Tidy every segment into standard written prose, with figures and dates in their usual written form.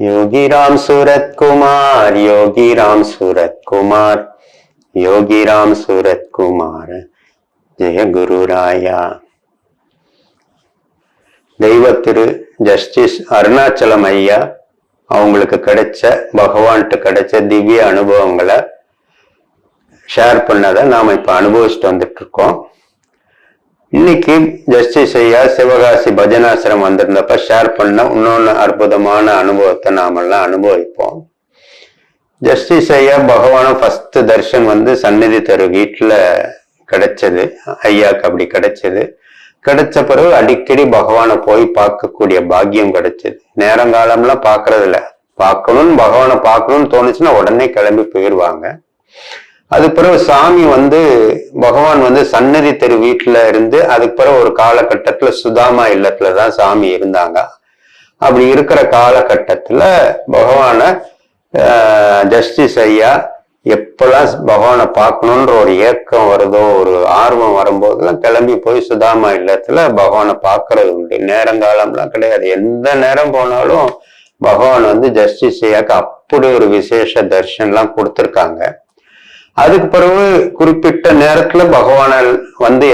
योगी राम सूरत कुमार, योगी राम सूरत कुमार, योगी राम सूरत कुमार, ஜெய குருராயா. தெய்வ திரு ஜஸ்டிஸ் அருணாச்சலம் ஐயா அவங்களுக்கு கிடைச்ச பகவான்கிட்ட கிடைச்ச திவ்ய அனுபவங்களை ஷேர் பண்ணதை நாம இப்ப அனுபவிச்சுட்டு வந்துட்டு இருக்கோம். இன்னைக்கு ஜஸ்டிஸ் ஐயா சிவகாசி பஜனாசிரம் வந்திருந்தப்ப ஷேர் பண்ண இன்னொன்னு அற்புதமான அனுபவத்தை நாமெல்லாம் அனுபவிப்போம். ஜஸ்டிஸ் ஐயா பகவானும் ஃபர்ஸ்ட் தர்ஷன் சந்நிதி தெரு வீட்டுல கிடைச்சது. ஐயாக்கு அப்படி கிடைச்சது. கிடைச்ச பிறகு அடிக்கடி பகவானை போய் பார்க்கக்கூடிய பாக்கியம் கிடைச்சது. நேரங்காலம்லாம் பாக்குறது இல்ல, பார்க்கணும்னு பகவானை பார்க்கணும்னு தோணுச்சுன்னா உடனே கிளம்பி போயிடுவாங்க. அது பிறகு சாமி பகவான் சன்னதி தெரு வீட்டுல இருந்து அதுக்கு பிறகு ஒரு காலகட்டத்துல சுதாமா இல்லத்துலதான் சாமி இருந்தாங்க. அப்படி இருக்கிற காலகட்டத்துல பகவான ஜஸ்டிஸ் ஐயா எப்பெல்லாம் பகவானை பார்க்கணுன்ற ஒரு ஏக்கம் வருதோ, ஒரு ஆர்வம் வரும்போதெல்லாம் கிளம்பி போய் சுதாமா இல்லத்துல பகவானை பார்க்கறது உண்டு. நேரங்காலம்லாம் கிடையாது, எந்த நேரம் போனாலும் பகவான் ஜஸ்டிஸ் ஐயாக்கு அப்படி ஒரு விசேஷ தர்ஷன்லாம் கொடுத்துருக்காங்க. அதுக்கு பிறகு குறிப்பிட்ட நேரத்துல பகவான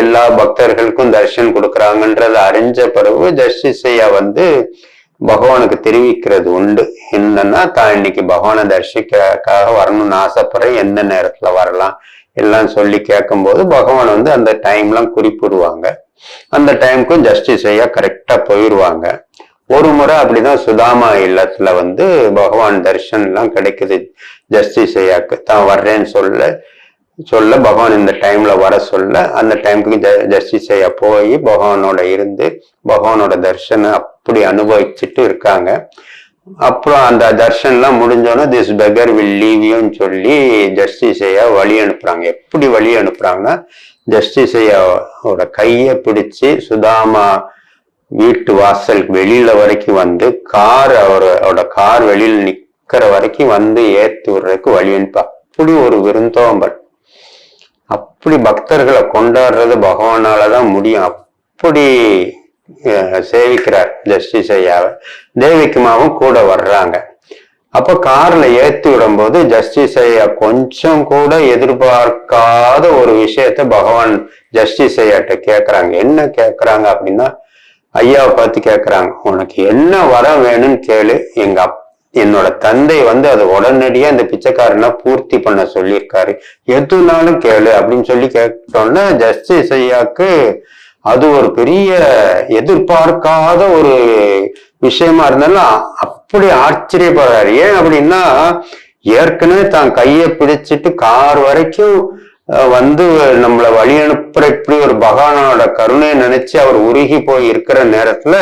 எல்லா பக்தர்களுக்கும் தரிசனம் கொடுக்குறாங்கன்றத அறிஞ்ச பிறகு ஜஸ்டிஸ் ஐயா பகவானுக்கு தெரிவிக்கிறது உண்டு. என்னன்னா தான் இன்னைக்கு பகவானை தரிசிக்காக வரணும்னு ஆசைப்படுறேன், எந்த நேரத்துல வரலாம் எல்லாம் சொல்லி கேட்கும் போது பகவான் அந்த டைம்லாம் குறிப்பிடுவாங்க. அந்த டைமுக்கும் ஜஸ்டிஸ் ஐயா கரெக்டா போயிடுவாங்க. ஒரு முறை அப்படிதான் சுதாமா இல்லத்துல பகவான் தரிசனம் எல்லாம் கிடைக்குது. ஜஸ்டிஸ் ஐயாக்கு தான் வர்றேன்னு சொல்ல பகவான் இந்த டைம்ல வர சொல்ல அந்த டைமுக்கு ஜஸ்டிஸ் ஐயா போய் பகவானோட இருந்து பகவானோட தர்ஷனம் அப்படி அனுபவிச்சுட்டு இருக்காங்க. அப்புறம் அந்த தர்ஷன்லாம் முடிஞ்சோன்னா திஸ் பெகர் வில் லீவ் யூன்னு சொல்லி ஜஸ்டிஸ் ஐயா வழி அனுப்புறாங்க. எப்படி வழி அனுப்புறாங்கன்னா, ஜஸ்டிஸ் ஐயாவோட கையை பிடிச்சு சுதாமா வீட்டு வாசல் வெளியில வரைக்கும் கார் அவரோட கார் வெளியில நிக்கிற வரைக்கும் ஏத்தி விடுறதுக்கு வழி அனுப்ப. அப்படி ஒரு விருந்தோம்பல், அப்படி பக்தர்களை கொண்டாடுறது பகவானாலதான் முடியும். அப்படி சேவிக்கிறார் ஜஸ்டிஸ் ஐயாவை. தேவிக்குமாவும் கூட வர்றாங்க. அப்ப கார்ல ஏத்தி விடும் போது ஜஸ்டிஸ் ஐயா கொஞ்சம் கூட எதிர்பார்க்காத ஒரு விஷயத்த பகவான் ஜஸ்டிஸ் ஐயாட்ட கேக்குறாங்க. என்ன கேக்குறாங்க அப்படின்னா, ஐயாவை பார்த்து கேக்குறாங்க, உனக்கு என்ன வரம் வேணும்னு கேளு, என்னோட தந்தை அது உடனடியா இந்த பிச்சைக்காரனை பூர்த்தி பண்ண சொல்லியிருக்காரு, எதுனாலும் கேளு அப்படின்னு சொல்லி கேட்டோன்னா ஜஸ்டிஸ் ஐயாக்கு அது ஒரு பெரிய எதிர்பார்க்காத ஒரு விஷயமா இருந்தாலும் அப்படி ஆச்சரியப்படுறாரு. ஏன் அப்படின்னா, ஏற்கனவே தான் கையை பிடிச்சிட்டு கார் வரைக்கும் நம்மளை வழி அனுப்புற இப்படி ஒரு பகவானோட கருணையை நினைச்சு அவர் உருகி போய் இருக்கிற நேரத்துல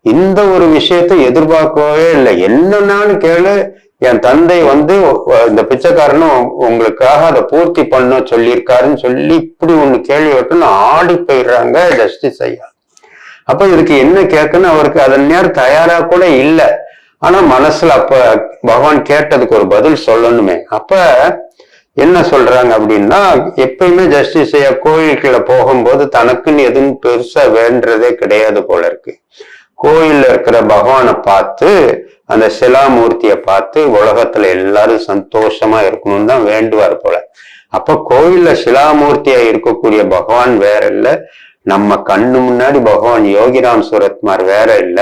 இந்த ஒரு விஷயத்த எதிர்பார்க்கவே இல்லை. என்னன்னாலும் கேளு, என் தந்தை இந்த பிச்சைக்காரனும் உங்களுக்காக அதை பூர்த்தி பண்ண சொல்லியிருக்காருன்னு சொல்லி இப்படி ஒண்ணு கேள்வி விட்டுன்னு ஆடி போயிடுறாங்க ஜஸ்டிஸ் ஐயா. அப்ப இதுக்கு என்ன கேட்கணும் அவருக்கு அதன் நேரம் தயாரா கூட இல்லை. ஆனா மனசுல அப்ப பகவான் கேட்டதுக்கு ஒரு பதில் சொல்லணுமே. அப்ப என்ன சொல்றாங்க அப்படின்னா, எப்பயுமே ஜஸ்டிஸ் ஐயா கோயிலுக்குள்ள போகும்போது தனக்குன்னு எதுவும் பெருசா வேண்டதே கிடையாது போல இருக்கு. கோயில்ல இருக்கிற பகவானை பார்த்து, அந்த சிலாமூர்த்தியை பார்த்து உலகத்துல எல்லாரும் சந்தோஷமா இருக்கணும்னு தான் வேண்டுவார் போல. அப்ப கோயில்ல சிலாமூர்த்தியா இருக்கக்கூடிய பகவான் வேற இல்ல, நம்ம கண்ணு முன்னாடி பகவான் யோகிராம் சூரத்குமார் வேற இல்ல.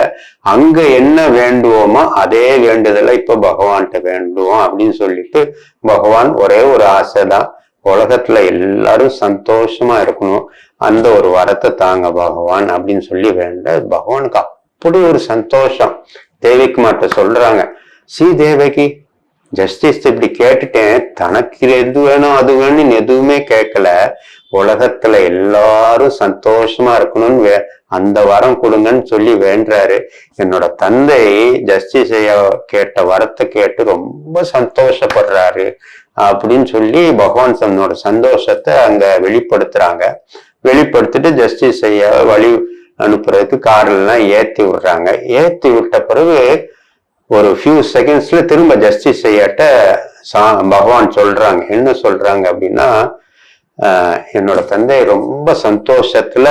அங்க என்ன வேண்டுவோமோ அதே வேண்டுதலை இப்ப பகவான்கிட்ட வேண்டுவோம் அப்படின்னு சொல்லிட்டு பகவான் ஒரே ஒரு ஆசைதான், உலகத்துல எல்லாரும் சந்தோஷமா இருக்கணும், அந்த ஒரு வரத்தை தாங்க பகவான் அப்படின்னு சொல்லி வேண்ட பகவானுக்கு அப்படி ஒரு சந்தோஷம். தேவிக்கு மாட்ட சொல்றாங்க, தேவகி ஜஸ்டிஸ் இப்படி கேட்டுட்டேன், தனக்கு எது வேணும் அது வேணும்னு எதுவுமே கேட்கல, உலகத்துல எல்லாரும் சந்தோஷமா இருக்கணும்னு அந்த வரம் கொடுங்கன்னு சொல்லி வேண்டாரு. என்னோட தந்தை ஜஸ்டிஸ் ஐயா கேட்ட வரத்தை கேட்டு ரொம்ப சந்தோஷப்படுறாரு அப்படின்னு சொல்லி பகவான் தன்னோட சந்தோஷத்தை அங்க வெளிப்படுத்துறாங்க. வெளிப்படுத்திட்டு ஜஸ்டிஸ் ஐயா வழி அனுப்புறதுக்கு கார்ல எல்லாம் ஏத்தி விடுறாங்க. ஏத்தி விட்ட பிறகு ஒரு ஃபியூ செகண்ட்ஸ்ல திரும்ப ஜஸ்டிஸ் ஐயாட்ட பகவான் சொல்றாங்க. என்ன சொல்றாங்க அப்படின்னா, என்னோட தந்தை ரொம்ப சந்தோஷத்துல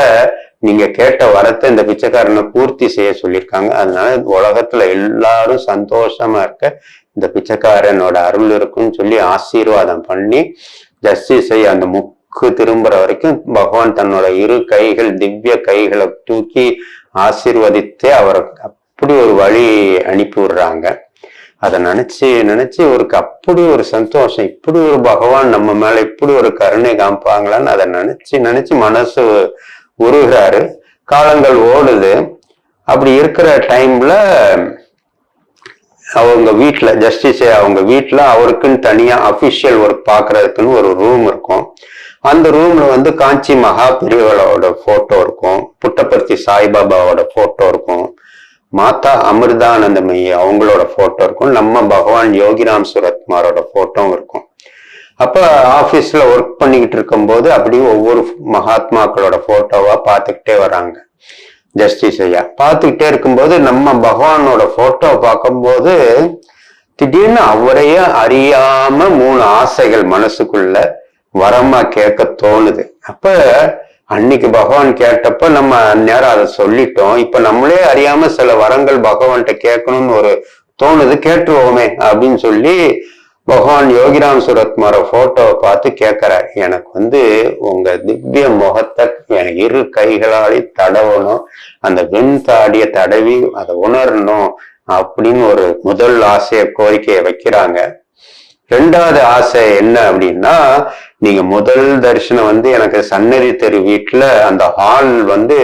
நீங்க கேட்ட வரத்தை இந்த பிச்சைக்காரனை பூர்த்தி செய்ய சொல்லியிருக்காங்க. அதனால உலகத்துல எல்லாரும் சந்தோஷமா இருக்க இந்த பிச்சைக்காரனோட அருள் இருக்குன்னு சொல்லி ஆசீர்வாதம் பண்ணி ஜஸ்டிஸை அந்த முக்கு திரும்புற வரைக்கும் பகவான் தன்னோட இரு கைகள் திவ்ய கைகளை தூக்கி ஆசீர்வதித்தே அவரை அப்படி ஒரு வழி அனுப்பி விடுறாங்க. அதை நினைச்சு அவருக்கு அப்படி ஒரு சந்தோஷம், இப்படி ஒரு பகவான் நம்ம மேல இப்படி ஒரு கருணை காமிப்பாங்களான்னு அதை நினைச்சு மனசு உருகிறாரு. காலங்கள் ஓடுது. அப்படி இருக்கிற டைம்ல அவங்க வீட்டுல ஜஸ்டிஸ் அவங்க வீட்டுல அவருக்குன்னு தனியா அபிஷியல் ஒர்க் பாக்குறதுக்குன்னு ஒரு ரூம் இருக்கும். அந்த ரூம்ல வந்து காஞ்சி மகா பெரியவளோட போட்டோ இருக்கும், புட்டபர்த்தி சாய்பாபாவோட போட்டோ இருக்கும், மாதா அமிர்தானந்தமயி அவங்களோட போட்டோ இருக்கும், நம்ம பகவான் யோகிராம் சுரத்குமாரோட போட்டோவும் இருக்கும். அப்ப ஆபீஸ்ல ஒர்க் பண்ணிக்கிட்டு இருக்கும் போது அப்படியே ஒவ்வொரு மகாத்மாக்களோட போட்டோவா பார்த்துக்கிட்டே வராங்க ஜஸ்டிஸ் ஐயா. பார்த்துக்கிட்டே இருக்கும்போது நம்ம பகவானோட போட்டோ பார்க்கும்போது திடீர்னு அவரையே அறியாம 3 ஆசைகள் மனசுக்குள்ள வரமா கேட்க தோணுது. அப்ப அன்னைக்கு பகவான் கேட்டப்ப நம்ம அந்நேரம் அதை சொல்லிட்டோம். இப்ப நம்மளே அறியாம சில வரங்கள் பகவான்கிட்ட கேட்கணும்னு ஒரு தோணுது, கேட்டுருவோமே அப்படின்னு சொல்லி பகவான் யோகிராம் சுரத்குமார போட்டோவை பார்த்து கேட்கிறார், எனக்கு வந்து உங்க திவ்ய முகத்தை எனக்கு இரு கைகளாலே தடவணும், அந்த வெண் தாடிய தடவி அதை உணரணும் அப்படின்னு ஒரு முதல் கோரிக்கையை வைக்கிறாங்க. 2வது ஆசை என்ன அப்படின்னா, நீங்க முதல் தரிசனம் வந்து எனக்கு சன்னதி தெரு வீட்டுல அந்த ஹால் வந்து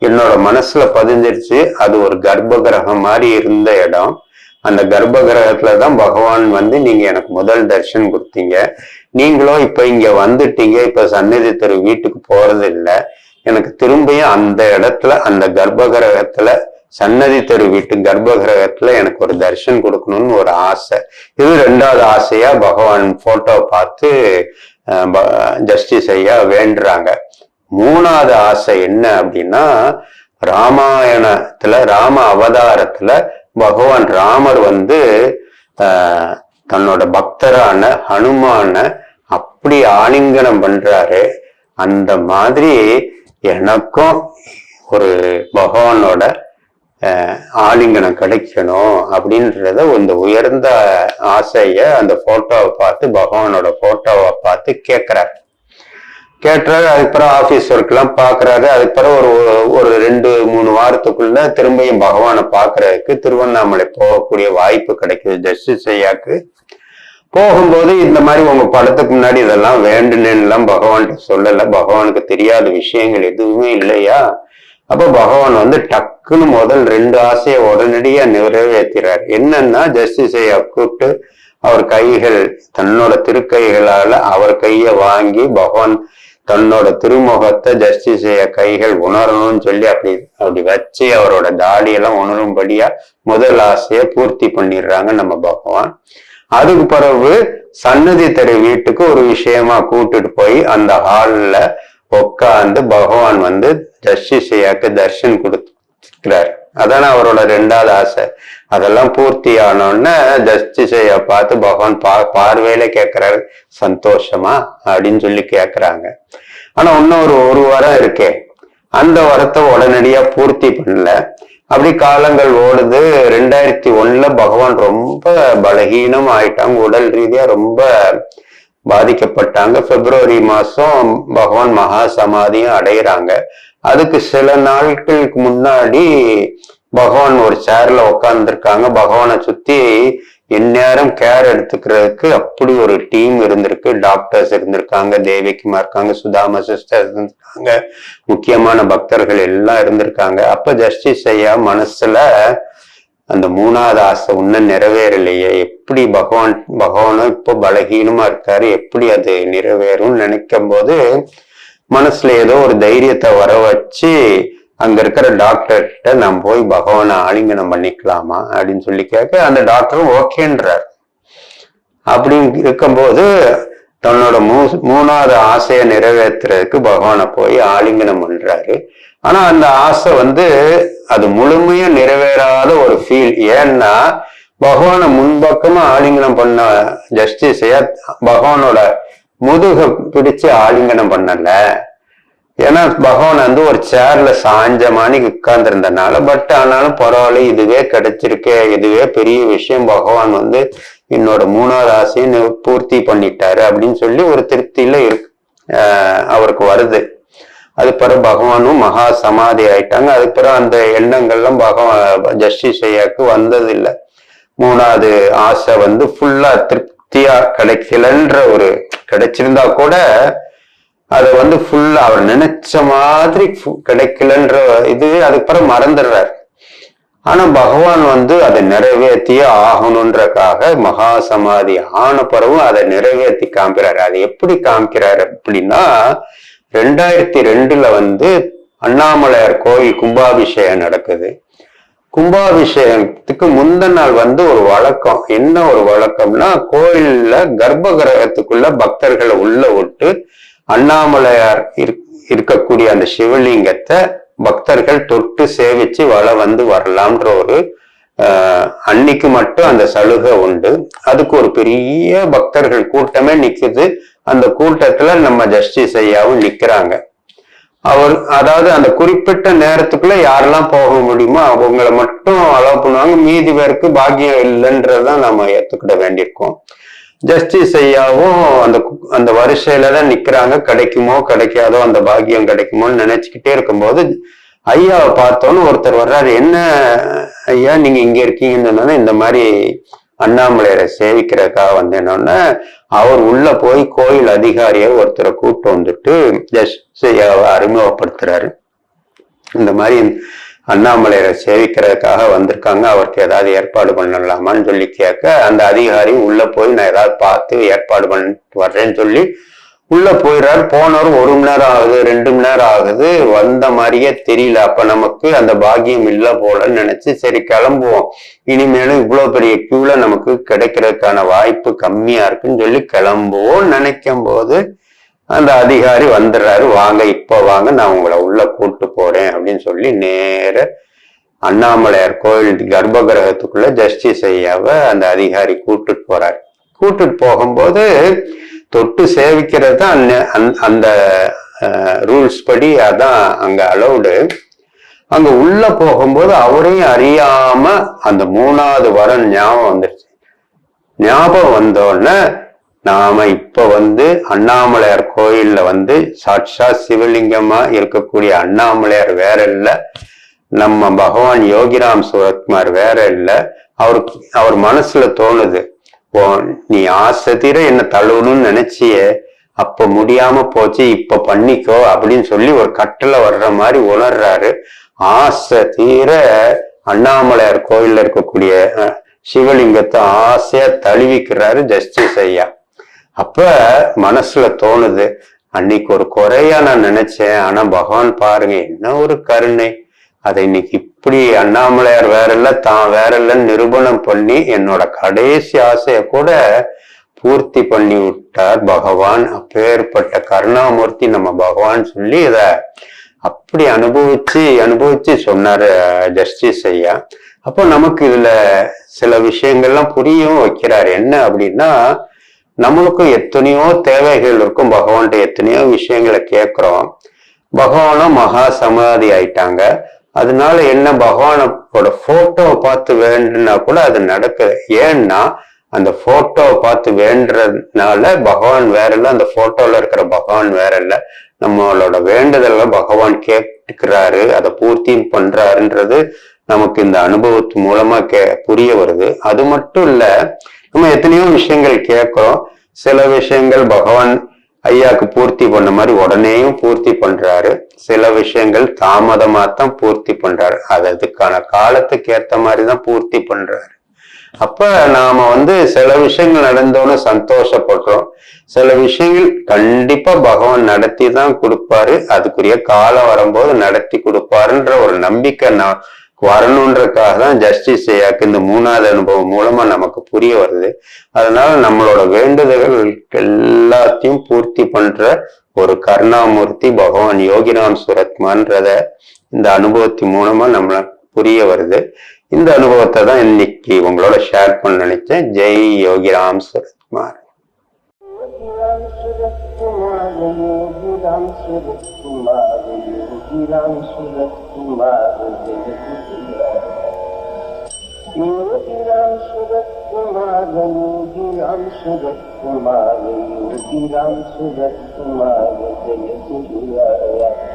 என்னோட மனசுல பதிஞ்சிருச்சு. அது ஒரு கர்ப்ப கிரகம் மாதிரி இருந்த இடம். அந்த கர்ப்ப கிரகத்துலதான் பகவான் வந்து நீங்க எனக்கு முதல் தரிசனம் கொடுத்தீங்க. நீங்களும் இப்ப இங்க வந்துட்டீங்க, இப்ப சன்னதி தெரு வீட்டுக்கு போறது இல்லை. எனக்கு திரும்பியும் அந்த இடத்துல அந்த கர்ப்ப கிரகத்துல சன்னதி தெரு வீட்டு கர்ப்ப கிரகத்துல எனக்கு ஒரு தரிசனம் கொடுக்கணும்னு ஒரு ஆசை. இது 2வது ஆசையா பகவான் போட்டோவை பார்த்து ஜஸ்டிஸ் ஐயா வேண்டுறாங்க. 3வது ஆசை என்ன அப்படின்னா, ராமாயணத்துல ராம அவதாரத்துல பகவான் ராமர் வந்து தன்னோட பக்தரான ஹனுமான அப்படி ஆலிங்கனம் பண்றாரு. அந்த மாதிரி எனக்கும் ஒரு பகவானோட ஆலிங்கனம் கிடைக்கணும் அப்படின்றத இந்த உயர்ந்த ஆசைய அந்த போட்டோவை பார்த்து பகவானோட போட்டோவை பார்த்து கேட்கிறாரு. அதுக்கப்புறம் ஆபீஸ் ஒர்க் எல்லாம் பாக்குறாரு. அதுக்கப்புறம் ஒரு 2-3 வாரத்துக்குள்ள திரும்பியும் பகவானை பாக்குறதுக்கு திருவண்ணாமலை போகக்கூடிய வாய்ப்பு கிடைக்குது ஜஸ்டிஸ் ஐயாக்கு. போகும்போது இந்த மாதிரி உங்க படத்துக்கு முன்னாடி இதெல்லாம் வேண்டுனேன்னுலாம் பகவான்கிட்ட சொல்லல, பகவானுக்கு தெரியாத விஷயங்கள் எதுவுமே இல்லையா. அப்ப பகவான் வந்து டக்குன்னு முதல் 2 ஆசையை உடனடியா நிறைவேற்றார். என்னன்னா, ஜஸ்டிஸ் ஐயா கூப்பிட்டு அவர் கைகள் தன்னோட திருக்கைகளால அவர் கையை வாங்கி பகவான் தன்னோட திருமுகத்தை ஜஸ்டிஸ் ஐயா கைகள் உணரணும்னு சொல்லி அப்படி வச்சு அவரோட தாடியெல்லாம் உணரும்படியா முதல் ஆசையை பூர்த்தி பண்ணிடுறாங்க நம்ம பகவான். அதுக்கு பிறகு சன்னதி தெரு வீட்டுக்கு ஒரு விஷயமா கூட்டிட்டு போய் அந்த ஹால்ல உட்காந்து பகவான் வந்து ஜஸ்டிஸ் ஐயாக்கு தர்ஷன் கொடுத்துக்கிறாரு. அதான அவரோட 2வது ஆசை. அதெல்லாம் பூர்த்தி ஆனோன்னு ஜஸ்டிஸ் ஐயா பார்த்து பகவான் பார்வையில கேட்கிறாரு, சந்தோஷமா அப்படின்னு சொல்லி கேட்கிறாங்க. ஆனா இன்னும் ஒரு வாரம் இருக்கே, அந்த வரத்தை உடனடியா பூர்த்தி பண்ணல. அப்படி காலங்கள் ஓடுது. 2001 பகவான் ரொம்ப பலகீனம் ஆயிட்டாங்க, உடல் ரீதியா ரொம்ப பாதிக்கப்பட்டாங்க. பிப்ரவரி மாசம் பகவான் மகா சமாதியும் அடைகிறாங்க. அதுக்கு சில நாட்களுக்கு முன்னாடி பகவான் ஒரு சேர்ல உட்கார்ந்துருக்காங்க. பகவானை சுத்தி எந்நேரம் கேர் எடுத்துக்கிறதுக்கு அப்படி ஒரு டீம் இருந்திருக்கு. டாக்டர்ஸ் இருந்திருக்காங்க, தேவிக்குமா இருக்காங்க, சுதாமா சிஸ்டர் இருந்திருக்காங்க, முக்கியமான பக்தர்கள் எல்லாம் இருந்திருக்காங்க. அப்ப ஜஸ்டிஸ் ஐயா மனசுல அந்த 3வது ஆசை இன்னும் நிறைவேறலையே, எப்படி பகவானும் இப்போ பலகீனமா இருக்காரு, எப்படி அது நிறைவேறும்னு நினைக்கும் போது மனசுல ஏதோ ஒரு தைரியத்தை வர வச்சு அங்க இருக்கிற டாக்டர்கிட்ட நான் போய் பகவானை ஆலிங்கனம் பண்ணிக்கலாமா அப்படின்னு சொல்லி கேட்க அந்த டாக்டரும் ஓகேன்றார். அப்படி இருக்கும்போது தன்னோட 3வது ஆசையை நிறைவேற்றுறதுக்கு பகவானை போய் ஆலிங்கனம் பண்றாரு. ஆனா அந்த ஆசை வந்து அது முழுமையா நிறைவேறாத ஒரு ஃபீல். ஏன்னா பகவானை முன்பக்கமா ஆலிங்கனம் பண்ண ஜஸ்டிஸ் ஐயா பகவானோட முதுக பிடிச்சு ஆலிங்கனம் பண்ணல, ஏன்னா பகவான் வந்து ஒரு சேர்ல சாஞ்ச மாணி உட்கார்ந்து இருந்தனால, பட் ஆனாலும் பரவாயில்ல, இதுவே கிடைச்சிருக்கே, இதுவே பெரிய விஷயம், பகவான் வந்து என்னோட 3வது ஆசையும் பூர்த்தி பண்ணிட்டாரு அப்படின்னு சொல்லி ஒரு திருப்தியில இருக்கு அவருக்கு வருது. அது பிறகு பகவானும் மகா சமாதி ஆயிட்டாங்க. அதுக்கு பிறகு அந்த எண்ணங்கள்லாம் பகவான் ஜஸ்டிஸ் ஐயாக்கு வந்தது இல்லை. 3வது ஆசை வந்து ஃபுல்லா திருப்தியா கிடைக்கலன்ற ஒரு, கிடைச்சிருந்தா கூட அதை வந்து ஃபுல்லா அவர் நினைச்ச மாதிரி கிடைக்கலன்ற இது அதுக்கு பிறகு மறந்துடுறார். ஆனா பகவான் வந்து அதை நிறைவேற்றியே ஆகணுன்றக்காக மகா சமாதி ஆன பிறகும் அதை நிறைவேற்றி காமிக்கிறாரு. அது எப்படி காமிக்கிறாரு அப்படின்னா, 2002 வந்து அண்ணாமலையார் கோயில் கும்பாபிஷேகம் நடக்குது. கும்பாபிஷேகத்துக்கு முந்தின நாள் வந்து ஒரு வழக்கம். என்ன ஒரு வழக்கம்னா, கோயில்ல கர்ப்ப கிரகத்துக்குள்ள பக்தர்களை உள்ள விட்டு அண்ணாமலையார் இருக்கக்கூடிய அந்த சிவலிங்கத்தை பக்தர்கள் தொட்டு சேவிச்சு வந்து வரலாம்ன்ற ஒரு அன்னைக்கு மட்டும் அந்த சலுகை உண்டு. அதுக்கு ஒரு பெரிய பக்தர்கள் கூட்டமே நிக்குது. அந்த கூட்டத்துல நம்ம ஜஸ்டிஸ் ஐயாவும் நிக்கிறாங்க. அவர் அதாவது அந்த குறிப்பிட்ட நேரத்துக்குள்ள யாரெல்லாம் போக முடியுமோ அவங்கள மட்டும் அலோவ் பண்ணுவாங்க. மீதி பேருக்கு பாக்கியம் இல்லைன்றதான் நம்ம ஏத்துக்கிட வேண்டியிருக்கோம். ஜஸ்டிஸ் ஐயாவும் அந்த வரிசையில தான் நிக்கிறாங்க. கிடைக்குமோ கிடைக்காதோ, அந்த பாக்கியம் கிடைக்குமோன்னு நினைச்சுக்கிட்டே இருக்கும்போது ஐயாவை பார்த்தோன்னு ஒருத்தர் வர்றாரு. என்ன ஐயா நீங்க இங்க இருக்கீங்கன்னு, இந்த மாதிரி அண்ணாமலையரை சேவிக்கிறதுக்காக வந்தேன்னொன்னு அவர் உள்ள போய் கோயில் அதிகாரியை ஒருத்தரை கூப்பிட்டு வந்துட்டு ஜஸ்டிஸ் ஐயாவை அறிமுகப்படுத்துறாரு. இந்த மாதிரி அண்ணாமலையரை சேவிக்கிறதுக்காக வந்திருக்காங்க, அவருக்கு ஏதாவது ஏற்பாடு பண்ணலாமான்னு சொல்லி கேட்க, அந்த அதிகாரி உள்ள போய் நான் ஏதாவது பார்த்து ஏற்பாடு பண்ணிட்டு வர்றேன்னு சொல்லி உள்ள போயிடுறாரு. போனவர் 1 மணி நேரம் ஆகுது, 2 மணி நேரம் ஆகுது, வந்த மாதிரியே தெரியல. அப்ப நமக்கு அந்த பாக்கியம் இல்லை போலன்னு நினைச்சு சரி கிளம்புவோம், இனிமேலும் இவ்வளவு பெரிய கியூல நமக்கு கிடைக்கிறதுக்கான வாய்ப்பு கம்மியா இருக்குன்னு சொல்லி கிளம்புவோம் நினைக்கும் போது அந்த அதிகாரி வந்துடுறாரு. வாங்க இப்ப வாங்க, நான் உங்களை உள்ள கூட்டு போறேன் அப்படின்னு சொல்லி நேர அண்ணாமலையார் கோயில் கர்ப்ப கிரகத்துக்குள்ள ஜஸ்டிஸ் ஐயாவை அந்த அதிகாரி கூட்டுட்டு போறாரு. கூட்டுட்டு போகும்போது தொட்டு சேவிக்கிறது தான் அந்த ரூல்ஸ் படி அதான் அங்க அலௌடு. அங்க உள்ள போகும்போது அவரையும் அறியாம அந்த 3வது வரன் ஞாபகம் வந்துருச்சு. ஞாபகம் வந்தோடனே நாம இப்ப வந்து அண்ணாமலையார் கோயில்ல வந்து சாட்சா சிவலிங்கமா இருக்கக்கூடிய அண்ணாமலையார் வேற இல்ல, நம்ம பகவான் யோகிராம் சுரத்குமார் வேற இல்ல. அவர் மனசுல தோணுது, நீ ஆசை தீர என்ன தழுவணும்னு நினைச்சியே, அப்ப முடியாம போச்சு, இப்ப பண்ணிக்கோ அப்படின்னு சொல்லி ஒரு கட்டளை வர்ற மாதிரி உணர்றாரு. ஆசை தீர அண்ணாமலையார் கோயில்ல இருக்கக்கூடிய சிவலிங்கத்தை ஆசையா தழுவிக்கிறாரு ஜஸ்டிஸ் ஐயா. அப்ப மனசுல தோணுது, அன்னைக்கு ஒரு குறையா நான் நினைச்சேன், ஆனா பகவான் பாருங்க என்ன ஒரு கருணை, அதை இன்னைக்கு இப்படி அண்ணாமலையார் வேற இல்ல தான் வேற இல்லைன்னு நிரூபணம் பண்ணி என்னோட கடைசி ஆசைய கூட பூர்த்தி பண்ணி விட்டார் பகவான். அப்பேற்பட்ட கருணாமூர்த்தி நம்ம பகவான் சொல்லி இத அப்படி அனுபவிச்சு சொன்னாரு ஜஸ்டிஸ் ஐயா. அப்போ நமக்கு இதுல சில விஷயங்கள்லாம் புரியவும் வைக்கிறாரு. என்ன அப்படின்னா, நம்மளுக்கும் எத்தனையோ தேவைகள் இருக்கும், பகவான்கிட்ட எத்தனையோ விஷயங்களை கேட்கிறோம். பகவானும் மகா சமாதி ஆயிட்டாங்க. அதனால என்ன, பகவானோட போட்டோவை பார்த்து வேண்டுனா கூட அது நடக்குது. ஏன்னா அந்த போட்டோவை பார்த்து வேண்டுறதுனால பகவான் வேற இல்லை, அந்த போட்டோல இருக்கிற பகவான் வேற இல்லை. நம்மளோட வேண்டுதல்ல பகவான் கேட்டுக்கிறாரு, அதை பூர்த்தி பண்றாருன்றது நமக்கு இந்த அனுபவத்து மூலமா புரிய வருது. அது மட்டும் இல்ல, நம்ம எத்தனையோ விஷயங்கள் கேட்கிறோம். சில விஷயங்கள் பகவான் ஐயாக்கு பூர்த்தி பண்ண மாதிரி உடனேயும் பூர்த்தி பண்றாரு, சில விஷயங்கள் தாமதமா தான் பூர்த்தி பண்றாரு. அதுக்கான காலத்துக்கு ஏத்த மாதிரிதான் பூர்த்தி பண்றாரு. அப்ப நாம வந்து சில விஷயங்கள் நடந்தோன்னு சந்தோஷப்படுறோம், சில விஷயங்கள் கண்டிப்பா பகவான் நடத்தி தான் கொடுப்பாரு, அதுக்குரிய காலம் வரும்போது நடத்தி கொடுப்பாருன்ற ஒரு நம்பிக்கை வரணுன்றதுக்காக தான் ஜஸ்டிஸ் ஐயாக்கு இந்த 3வது அனுபவம் மூலமா நமக்கு புரிய வருது. அதனால நம்மளோட வேண்டுதல்கள் எல்லாத்தையும் பூர்த்தி பண்ற ஒரு கருணாமூர்த்தி பகவான் யோகிராம் சுரத்குமார்ன்றத இந்த அனுபவத்தின் மூலமா நம்மள புரிய வருது. இந்த அனுபவத்தை தான் இன்னைக்கு உங்களோட ஷேர் பண்ண நினைச்சேன். ஜெய் யோகிராம் சுரத்குமார். राम सूरत कुमार योगी राम सूरत कुमार योगी राम सूरत कुमार योगी राम सूरत कुमार योगी राम सूरत कुमार योगी राम सूरत कुमार जय गुरुराया।